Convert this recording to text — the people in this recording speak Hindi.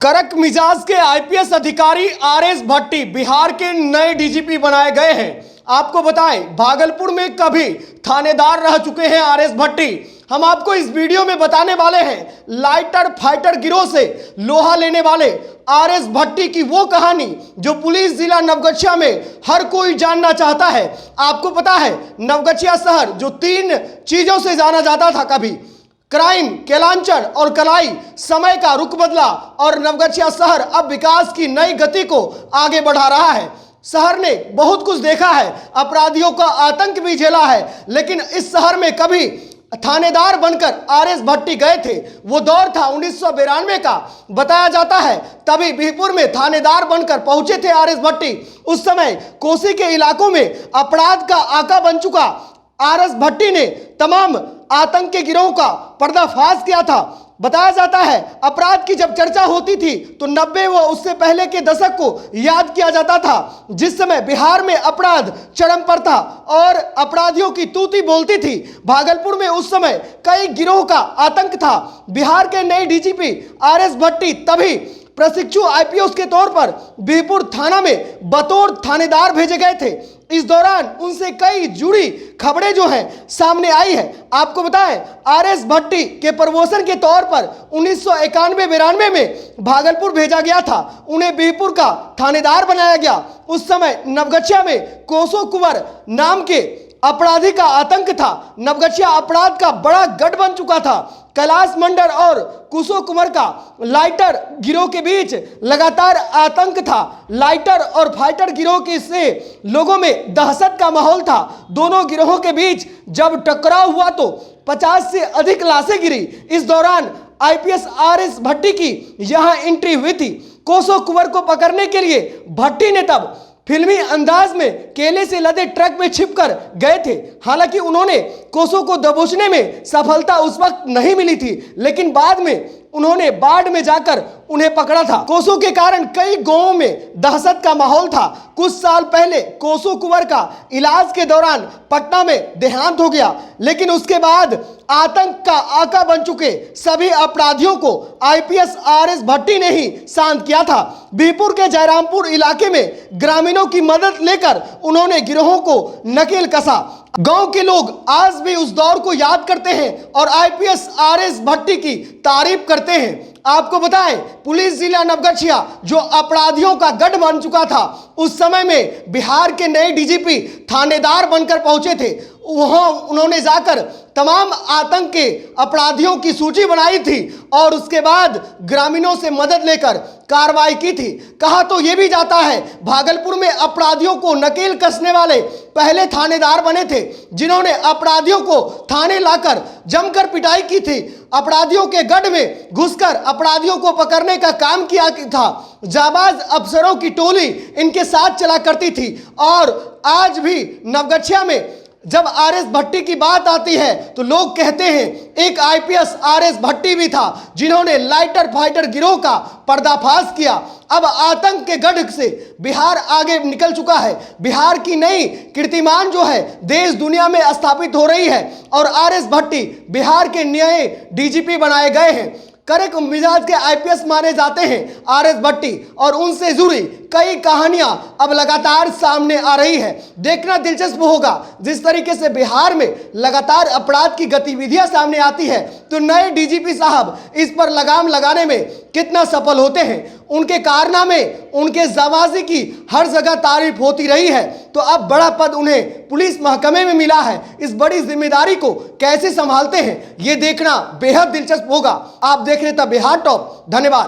कड़क मिजाज के आईपीएस अधिकारी आरएस भट्टी बिहार के नए डीजीपी बनाए गए हैं। आपको बताएं, भागलपुर में कभी थानेदार रह चुके हैं आरएस भट्टी। हम आपको इस वीडियो में बताने वाले हैं लाइटर फाइटर गिरोह से लोहा लेने वाले आरएस भट्टी की वो कहानी जो पुलिस जिला नवगछिया में हर कोई जानना चाहता है। आपको पता है, नवगछिया शहर जो 3 चीजों से जाना जाता था, कभी क्राइम, केलांचल और कलाई, समय का रुख बदला और नवगछिया शहर अब विकास की नई गति को आगे बढ़ा रहा है। शहर ने बहुत कुछ देखा है, अपराधियों का आतंक भी झेला है, लेकिन इस शहर में कभी थानेदार बनकर आरएस भट्टी गए थे। वो दौर था 1992 का, बताया जाता है तभी बिहपुर में थानेदार बनकर पहुंचे थे आरएस भट्टी। उस समय कोसी के इलाकों में अपराध का आका बन चुका आरएस भट्टी ने तमाम आतंक के गिरोह का पर्दाफाश किया था। बताया जाता है अपराध की जब चर्चा होती थी तो 90 व उससे पहले के दशक को याद किया जाता था, जिस समय बिहार में अपराध चरम पर था और अपराधियों की तूती बोलती थी। भागलपुर में उस समय कई गिरोह का आतंक था। बिहार के नए डीजीपी आरएस भट्टी तभी प्रशिक्षु आईपीएस के तौर पर बिहपुर थाना में बतौर थानेदार भेजे गए थे। इस दौरान उनसे कई जुड़ी खबरें जो हैं सामने आई है। आपको बताएं, आरएस भट्टी के प्रमोशन के तौर पर 1991-92 में भागलपुर भेजा गया था। उन्हें बिहपुर का थानेदार बनाया गया। उस समय नवगछिया में कोसो कुंवर नाम के अपराधी का आतंक था। नवगछिया अपराध का बड़ा गढ़ बन चुका था। कैलाश मंडल और कुसो कुंवर का लाइटर गिरोह के बीच लगातार आतंक था। लाइटर और फाइटर गिरोह के से लोगों में दहशत का माहौल था। दोनों गिरोहों के बीच जब टकराव हुआ तो 50 से अधिक लाशें गिरी। इस दौरान आईपीएस आरएस भट्टी की यहां एंट्री हुई थी। कोसो कुंवर को पकड़ने के लिए भट्टी ने तब फिल्मी अंदाज में केले से लदे ट्रक में छिपकर गए थे। हालांकि उन्होंने कोसो को दबोचने में सफलता उस वक्त नहीं मिली थी, लेकिन बाद में उन्होंने बाढ़ में जाकर उन्हें पकड़ा था। कोसो के कारण कई गांवों में दहशत का माहौल था। कुछ साल पहले कोसो कुंवर का इलाज के दौरान पटना में देहांत हो गया, लेकिन उसके बाद आतंक का आका बन चुके सभी अपराधियों को आईपीएस आरएस भट्टी ने ही शांत किया था। बिहपुर के जयरामपुर इलाके में ग्रामीणों की मदद लेकर उन्होंने गिरोहों को नकेल कसा। गांव के लोग आज भी उस दौर को याद करते हैं और आईपीएस आरएस भट्टी की तारीफ करते हैं। आपको बताएं, पुलिस जिला नवगछिया जो अपराधियों का गढ़ बन चुका था, उस समय में बिहार के नए डीजीपी थानेदार बनकर पहुंचे थे। वहां उन्होंने जाकर तमाम आतंक के अपराधियों की सूची बनाई थी और उसके बाद ग्रामीणों से मदद लेकर कार्रवाई की थी। कहा तो यह भी जाता है भागलपुर में अपराधियों को नकेल कसने वाले पहले थानेदार बने थे, जिन्होंने अपराधियों को थाने लाकर जमकर पिटाई की थी। अपराधियों के गढ़ में घुसकर अपराधियों को पकड़ने का काम किया था। जाबाज अफसरों की टोली इनके साथ चला करती थी। और आज भी नवगछिया में जब आरएस भट्टी की बात आती है तो लोग कहते हैं एक आईपीएस आरएस भट्टी भी था, जिन्होंने लाइटर फाइटर गिरोह का पर्दाफाश किया। अब आतंक के गढ़ से बिहार आगे निकल चुका है। बिहार की नई कीर्तिमान जो है देश दुनिया में स्थापित हो रही है और आरएस भट्टी बिहार के नए डीजीपी बनाए गए हैं। कड़क मिजाज के आईपीएस माने जाते हैं आरएस भट्टी और उनसे जुड़ी कई कहानियां अब लगातार सामने आ रही है। देखना दिलचस्प होगा जिस तरीके से बिहार में लगातार अपराध की गतिविधियां सामने आती है तो नए डीजीपी साहब इस पर लगाम लगाने में कितना सफल होते हैं। उनके कारनामे, उनके जाबाजी की हर जगह तारीफ होती रही है, तो अब बड़ा पद उन्हें पुलिस महकमे में मिला है। इस बड़ी जिम्मेदारी को कैसे संभालते हैं ये देखना बेहद दिलचस्प होगा। आप देख रहे थे बिहार टॉप। धन्यवाद।